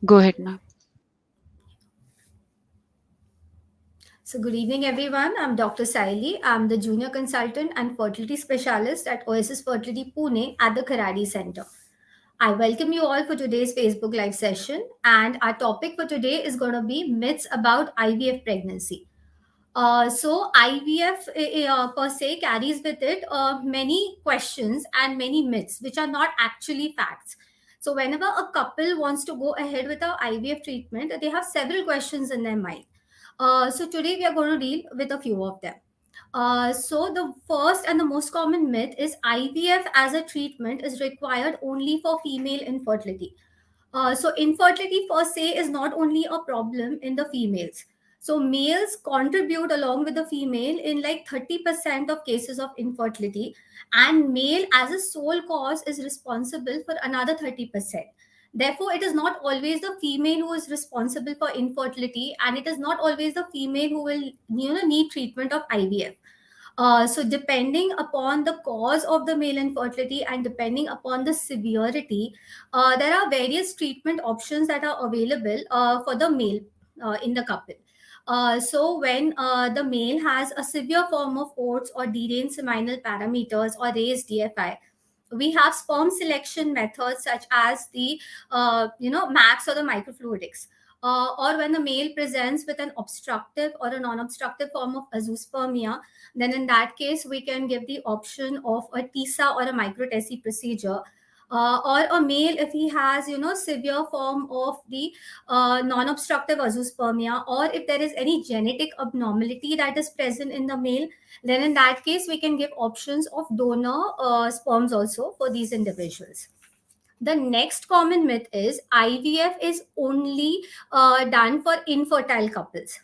Go ahead, ma'am. So, good evening, everyone. I'm Dr. Sayali. I'm the Junior Consultant and Fertility Specialist at Oasis Fertility Pune at the Karadi Center. I welcome you all for today's Facebook Live session. And our topic for today is going to be myths about IVF pregnancy. So IVF per se carries with it many questions and many myths, which are not actually facts. So whenever a couple wants to go ahead with a IVF treatment, they have several questions in their mind. So today we are going to deal with a few of them. So the first and the most common myth is IVF as a treatment is required only for female infertility. So infertility per se is not only a problem in the females. So males contribute along with the female in like 30% of cases of infertility, and male as a sole cause is responsible for another 30%. Therefore, it is not always the female who is responsible for infertility, and it is not always the female who will need treatment of IVF. So, depending upon the cause of the male infertility and depending upon the severity, there are various treatment options that are available for the male in the couple. So, when the male has a severe form of OATS or deranged seminal parameters or raised DFI, we have sperm selection methods such as the max or the microfluidics, or when the male presents with an obstructive or a non-obstructive form of azoospermia, then in that case we can give the option of a TISA or a microtessi procedure. Or a male, if he has severe form of the non-obstructive azoospermia, or if there is any genetic abnormality that is present in the male, then in that case we can give options of donor sperms also for these individuals. The next common myth is IVF is only done for infertile couples.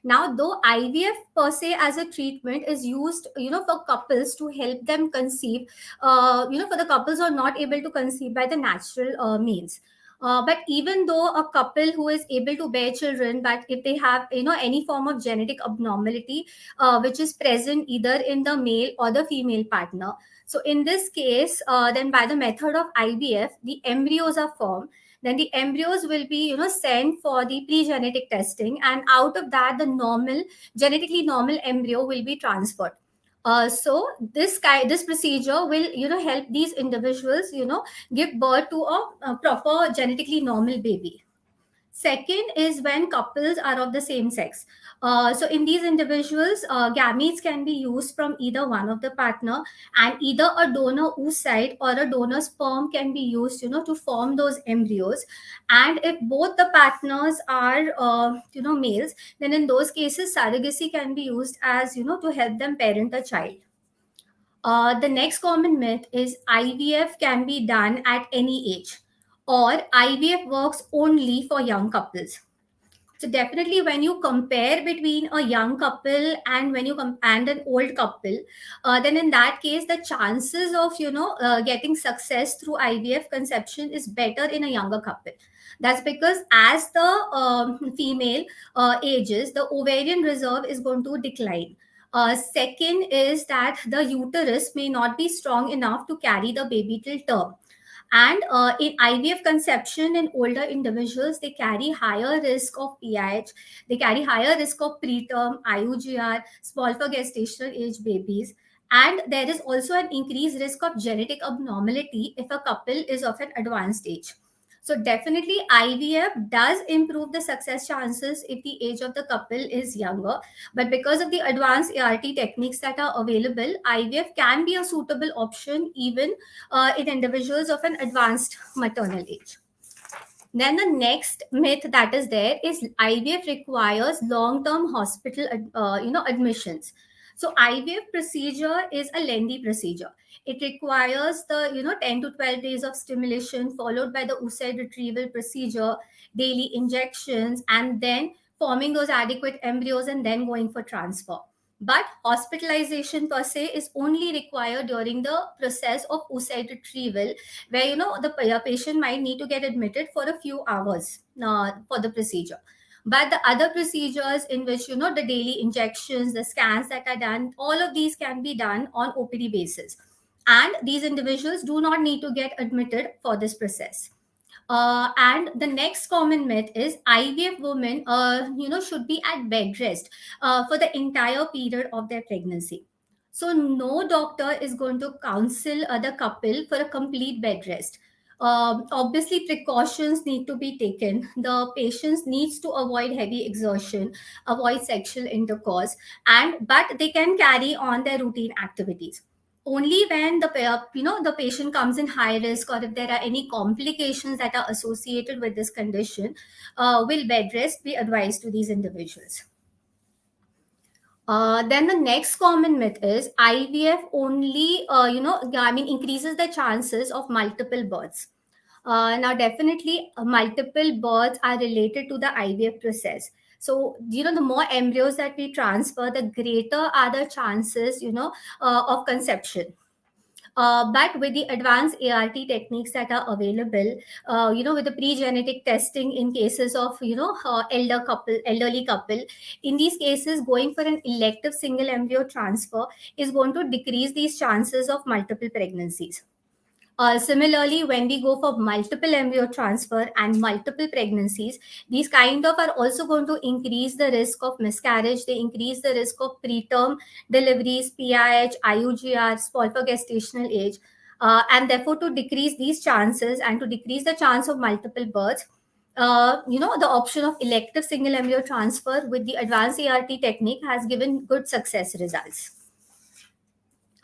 Now, though IVF per se as a treatment is used, for couples to help them conceive, for the couples who are not able to conceive by the natural means. But even though a couple who is able to bear children, but if they have, any form of genetic abnormality, which is present either in the male or the female partner. So in this case, then by the method of IVF, the embryos are formed, then the embryos will be sent for the pre-genetic testing, and out of that the genetically normal embryo will be transferred. So this procedure will help these individuals give birth to a proper genetically normal baby. Second is when couples are of the same sex. So in these individuals, gametes can be used from either one of the partner, and either a donor oocyte or a donor sperm can be used, to form those embryos. And if both the partners are, males, then in those cases, surrogacy can be used as, to help them parent a child. The next common myth is IVF can be done at any age, or IVF works only for young couples. So definitely, when you compare between a young couple and and an old couple, then in that case, the chances of getting success through IVF conception is better in a younger couple. That's because as the female ages, the ovarian reserve is going to decline. Second is that the uterus may not be strong enough to carry the baby till term. And in IVF conception in older individuals, they carry higher risk of PIH, they carry higher risk of preterm, IUGR, small for gestational age babies. And there is also an increased risk of genetic abnormality if a couple is of an advanced age. So definitely IVF does improve the success chances if the age of the couple is younger. But because of the advanced ART techniques that are available, IVF can be a suitable option even in individuals of an advanced maternal age. Then the next myth that is there is IVF requires long-term hospital, admissions. So IVF procedure is a lengthy procedure. It requires the 10 to 12 days of stimulation followed by the oocyte retrieval procedure, daily injections, and then forming those adequate embryos and then going for transfer. But hospitalization per se is only required during the process of oocyte retrieval, where the patient might need to get admitted for a few hours for the procedure. But the other procedures in which the daily injections, the scans that are done, all of these can be done on OPD basis, and these individuals do not need to get admitted for this process. And the next common myth is IVF women, should be at bed rest for the entire period of their pregnancy. So no doctor is going to counsel the couple for a complete bed rest. Obviously, precautions need to be taken. The patients needs to avoid heavy exertion, avoid sexual intercourse, and but they can carry on their routine activities only when the patient comes in high risk, or if there are any complications that are associated with this condition, will bed rest be advised to these individuals. Then the next common myth is IVF only, increases the chances of multiple births. Now, definitely, multiple births are related to the IVF process. So, the more embryos that we transfer, the greater are the chances, of conception. But with the advanced ART techniques that are available, with the pre-genetic testing in cases of, elderly couple, in these cases, going for an elective single embryo transfer is going to decrease these chances of multiple pregnancies. Similarly, when we go for multiple embryo transfer and multiple pregnancies, these kind of are also going to increase the risk of miscarriage. They increase the risk of preterm deliveries, PIH, IUGR, small for gestational age, and therefore to decrease these chances and to decrease the chance of multiple births, the option of elective single embryo transfer with the advanced ART technique has given good success results.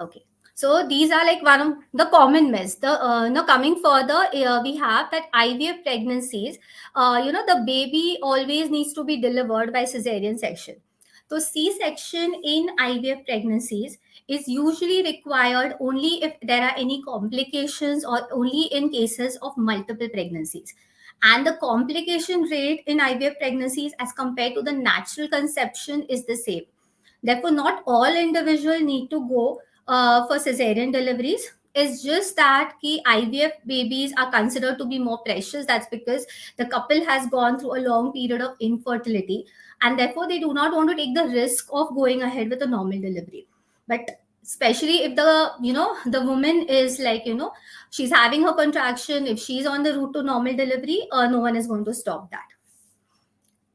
Okay. So these are like one of the common myths. Coming further, we have that IVF pregnancies, the baby always needs to be delivered by cesarean section. So C-section in IVF pregnancies is usually required only if there are any complications or only in cases of multiple pregnancies. And the complication rate in IVF pregnancies as compared to the natural conception is the same. Therefore, not all individuals need to go for cesarean deliveries. It's just that key IVF babies are considered to be more precious. That's because the couple has gone through a long period of infertility, and therefore they do not want to take the risk of going ahead with a normal delivery. But especially if the woman is like, she's having her contraction, if she's on the route to normal delivery, no one is going to stop that.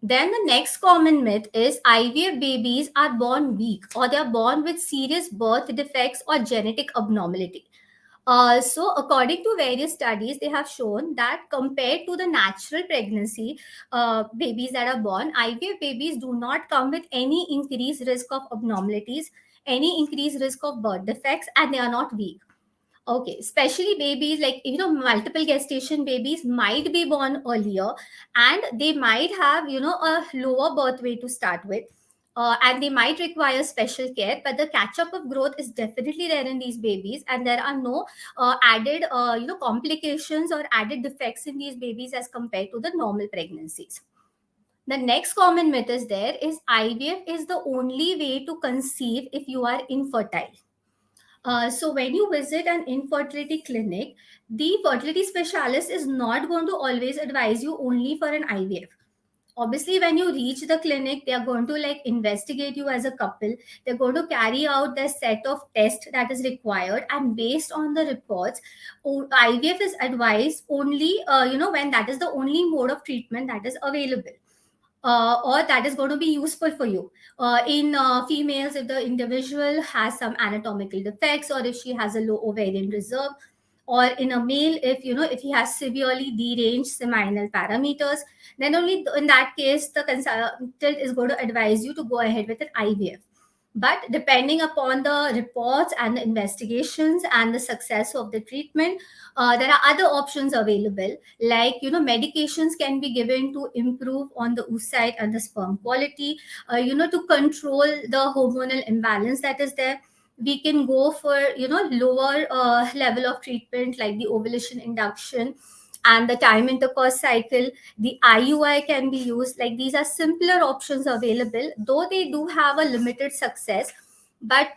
Then the next common myth is IVF babies are born weak, or they are born with serious birth defects or genetic abnormality. So, according to various studies, they have shown that compared to the natural pregnancy babies that are born, IVF babies do not come with any increased risk of abnormalities, any increased risk of birth defects, and they are not weak. Okay, especially babies like, multiple gestation babies might be born earlier, and they might have, a lower birth weight to start with. And they might require special care, but the catch up of growth is definitely there in these babies, and there are no added, complications or added defects in these babies as compared to the normal pregnancies. The next common myth is there is IVF is the only way to conceive if you are infertile. So when you visit an infertility clinic, the fertility specialist is not going to always advise you only for an IVF. Obviously, when you reach the clinic, they are going to like investigate you as a couple. They're going to carry out the set of tests that is required, and based on the reports, IVF is advised only, when that is the only mode of treatment that is available, or that is going to be useful for you. In females, if the individual has some anatomical defects, or if she has a low ovarian reserve, or in a male, if he has severely deranged seminal parameters, then only in that case the consultant is going to advise you to go ahead with an IVF. But depending upon the reports and the investigations and the success of the treatment, there are other options available, like, medications can be given to improve on the oocyte and the sperm quality, to control the hormonal imbalance that is there. We can go for, lower level of treatment, like the ovulation induction and the time intercourse cycle. The IUI can be used. Like, these are simpler options available, though they do have a limited success. But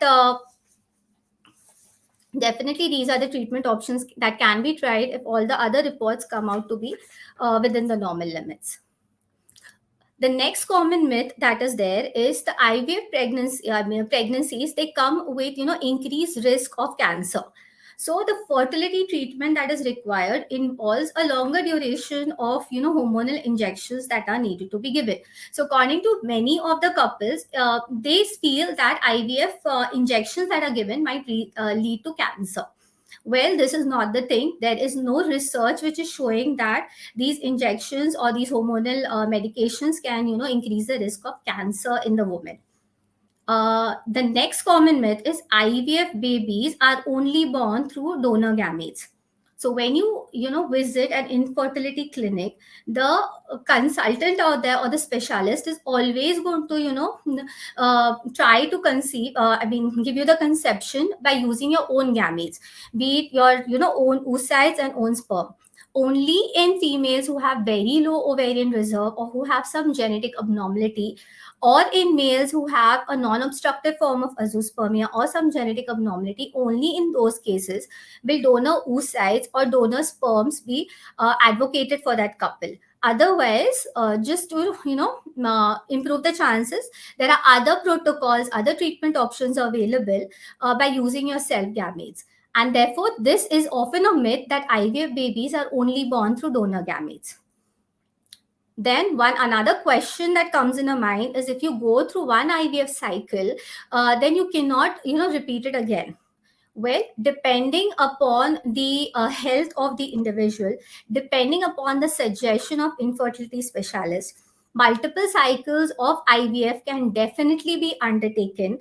definitely these are the treatment options that can be tried if all the other reports come out to be within the normal limits. The next common myth that is there is the IVF pregnancies, they come with, increased risk of cancer. So the fertility treatment that is required involves a longer duration of hormonal injections that are needed to be given. So according to many of the couples, they feel that IVF injections that are given might lead to cancer. Well, this is not the thing. There is no research which is showing that these injections or these hormonal medications can increase the risk of cancer in the woman. The next common myth is IVF babies are only born through donor gametes. So when you visit an infertility clinic, the consultant out there or the specialist is always going to try to conceive. Give you the conception by using your own gametes, be it your own oocytes and own sperm. Only in females who have very low ovarian reserve or who have some genetic abnormality, or in males who have a non-obstructive form of azoospermia or some genetic abnormality, only in those cases will donor oocytes or donor sperms be advocated for that couple. Otherwise, just to improve the chances, there are other protocols, other treatment options available by using your self gametes. And therefore, this is often a myth that IVF babies are only born through donor gametes. Then one another question that comes in a mind is, if you go through one IVF cycle, then you cannot repeat it again. Well, depending upon the health of the individual, depending upon the suggestion of infertility specialist, multiple cycles of IVF can definitely be undertaken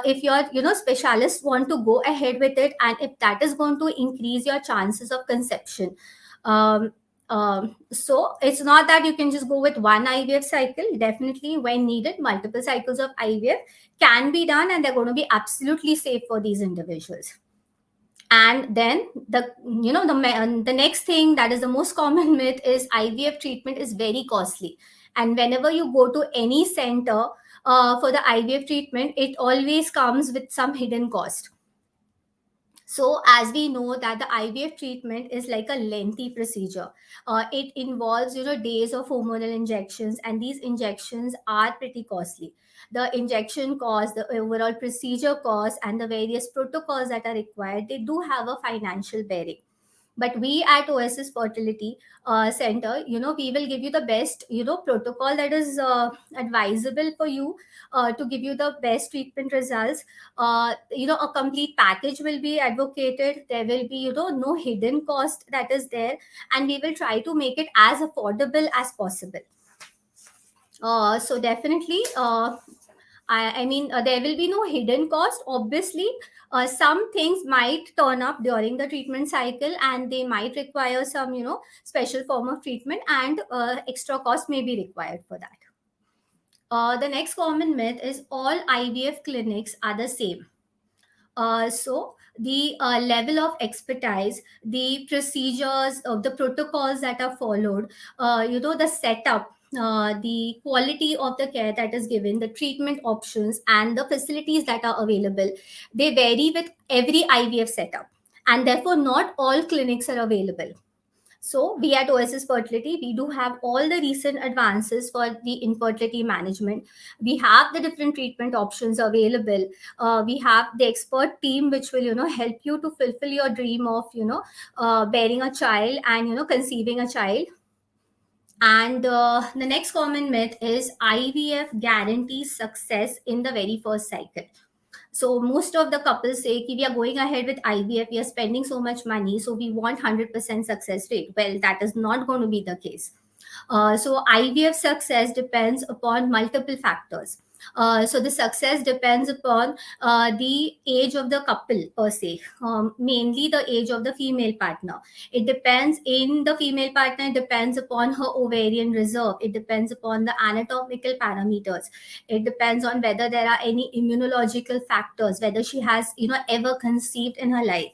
if your specialists want to go ahead with it, and if that is going to increase your chances of conception. Um, so it's not that you can just go with one IVF cycle. Definitely, when needed, multiple cycles of IVF can be done, and they're going to be absolutely safe for these individuals. And then the next thing that is the most common myth is IVF treatment is very costly. And whenever you go to any center for the IVF treatment, it always comes with some hidden cost. So, as we know that the IVF treatment is like a lengthy procedure. It involves, days of hormonal injections, and these injections are pretty costly. The injection cost, the overall procedure cost, and the various protocols that are required, they do have a financial bearing. But we at Oasis Fertility Center, we will give you the best protocol that is advisable for you to give you the best treatment results. A complete package will be advocated. There will be no hidden cost that is there, and we will try to make it as affordable as possible. So definitely, there will be no hidden cost. Obviously, some things might turn up during the treatment cycle, and they might require some, special form of treatment, and extra cost may be required for that. The next common myth is all IVF clinics are the same. So the level of expertise, the procedures, the protocols that are followed, the setup, the quality of the care that is given, the treatment options, and the facilities that are available, they vary with every IVF setup, and therefore not all clinics are available. So, we at Oasis Fertility, we do have all the recent advances for the infertility management. We have the different treatment options available. We have the expert team which will, help you to fulfill your dream of, bearing a child and, conceiving a child. And the next common myth is IVF guarantees success in the very first cycle. So most of the couples say, "Ki we are going ahead with IVF, we are spending so much money, so we want 100% success rate." Well, that is not going to be the case. So IVF success depends upon multiple factors. So the success depends upon the age of the couple per se, mainly the age of the female partner. It depends in the female partner. It depends upon her ovarian reserve. It depends upon the anatomical parameters. It depends on whether there are any immunological factors, whether she has ever conceived in her life.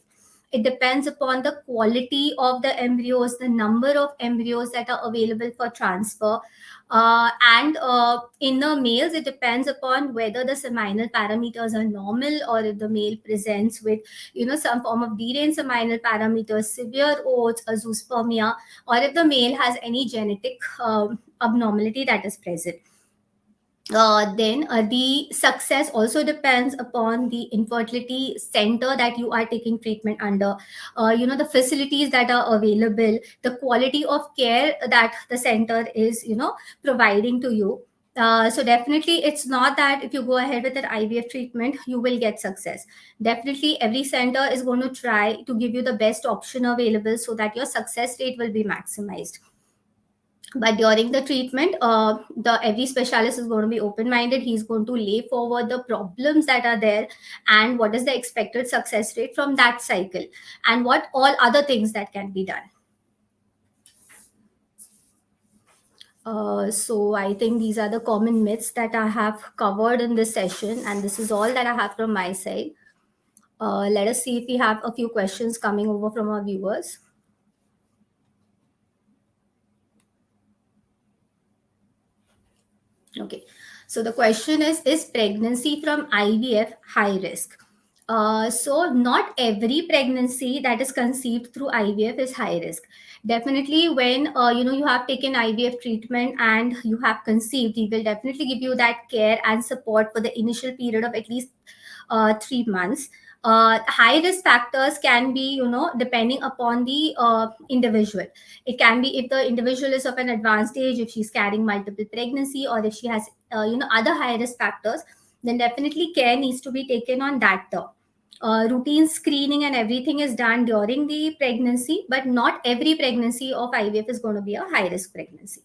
It depends upon the quality of the embryos, the number of embryos that are available for transfer. And in the males, it depends upon whether the seminal parameters are normal, or if the male presents with, some form of deranged seminal parameters, severe oats, azoospermia, or if the male has any genetic abnormality that is present. Then the success also depends upon the infertility center that you are taking treatment under, the facilities that are available, the quality of care that the center is providing to you. So definitely it's not that if you go ahead with an IVF treatment you will get success. Definitely every center is going to try to give you the best option available so that your success rate will be maximized. But during the treatment, the every specialist is going to be open minded. He's going to lay forward the problems that are there and what is the expected success rate from that cycle, and what all other things that can be done. So I think these are the common myths that I have covered in this session, and this is all that I have from my side. Let us see if we have a few questions coming over from our viewers. Okay. So the question is pregnancy from IVF high risk? So not every pregnancy that is conceived through IVF is high risk. Definitely, when you have taken IVF treatment and you have conceived, we will definitely give you that care and support for the initial period of at least 3 months. High risk factors can be, depending upon the individual. It can be if the individual is of an advanced age, if she's carrying multiple pregnancy, or if she has, other high risk factors, then definitely care needs to be taken on that term. Routine screening and everything is done during the pregnancy, but not every pregnancy of IVF is going to be a high risk pregnancy.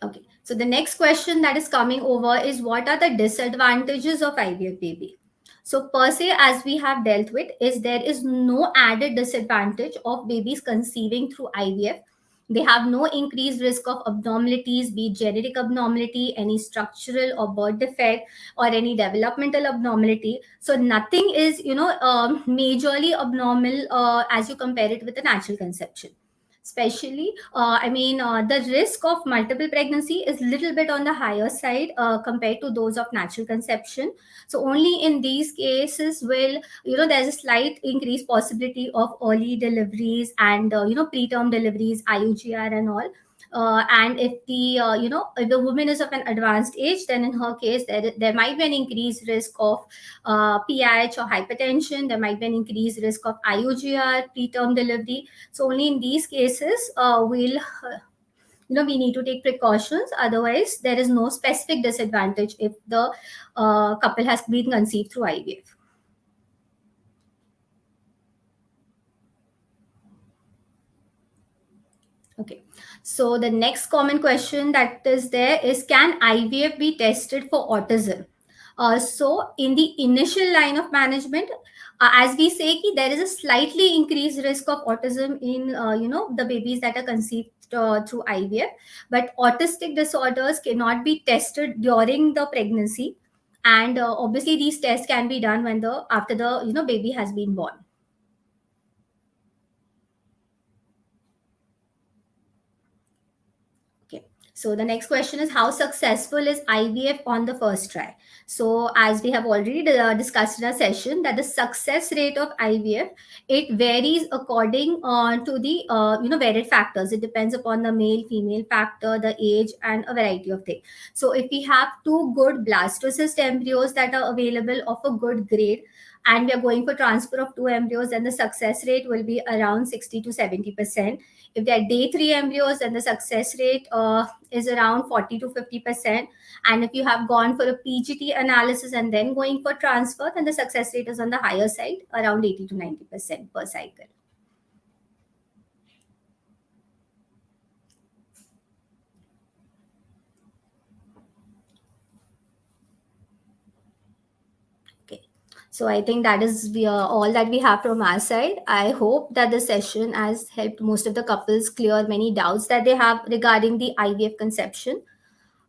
Okay. So the next question that is coming over is, what are the disadvantages of IVF baby? So per se, as we have dealt with, is there is no added disadvantage of babies conceiving through IVF. They have no increased risk of abnormalities, be it genetic abnormality, any structural or birth defect, or any developmental abnormality. So nothing is, majorly abnormal as you compare it with a natural conception. Especially, the risk of multiple pregnancy is little bit on the higher side compared to those of natural conception. So only in these cases will, there's a slight increased possibility of early deliveries and preterm deliveries, IUGR and all. And if the if the woman is of an advanced age, then in her case there might be an increased risk of PIH or hypertension. There might be an increased risk of IUGR, preterm delivery. So only in these cases we need to take precautions. Otherwise, there is no specific disadvantage if the couple has been conceived through IVF. Okay. So the next common question that is there is, can IVF be tested for autism? So in the initial line of management, as we say, ki there is a slightly increased risk of autism in the babies that are conceived through IVF, but autistic disorders cannot be tested during the pregnancy, and obviously these tests can be done when the after the baby has been born. Okay. So the next question is, how successful is IVF on the first try? So as we have already discussed in our session, that the success rate of IVF, it varies according to the varied factors. It depends upon the male female factor, the age, and a variety of things. So if we have two good blastocyst embryos that are available of a good grade, and we are going for transfer of two embryos, then the success rate will be around 60 to 70%. If they are day 3 embryos, then the success rate is around 40 to 50%. And if you have gone for a PGT analysis and then going for transfer, then the success rate is on the higher side, around 80 to 90% per cycle. Okay. So I think that is all that we have from our side. I hope that the session has helped most of the couples clear many doubts that they have regarding the IVF conception.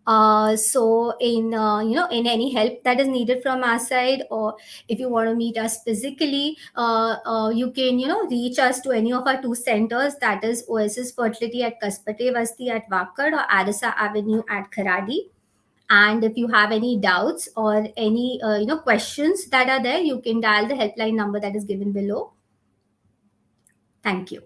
So in any help that is needed from our side, or if you want to meet us physically, you can reach us to any of our two centers, that is Oasis Fertility at Kaspate Vasti at Vakad, or Arisa Avenue at Kharadi. And if you have any doubts or any questions that are there, you can dial the helpline number that is given below. Thank you.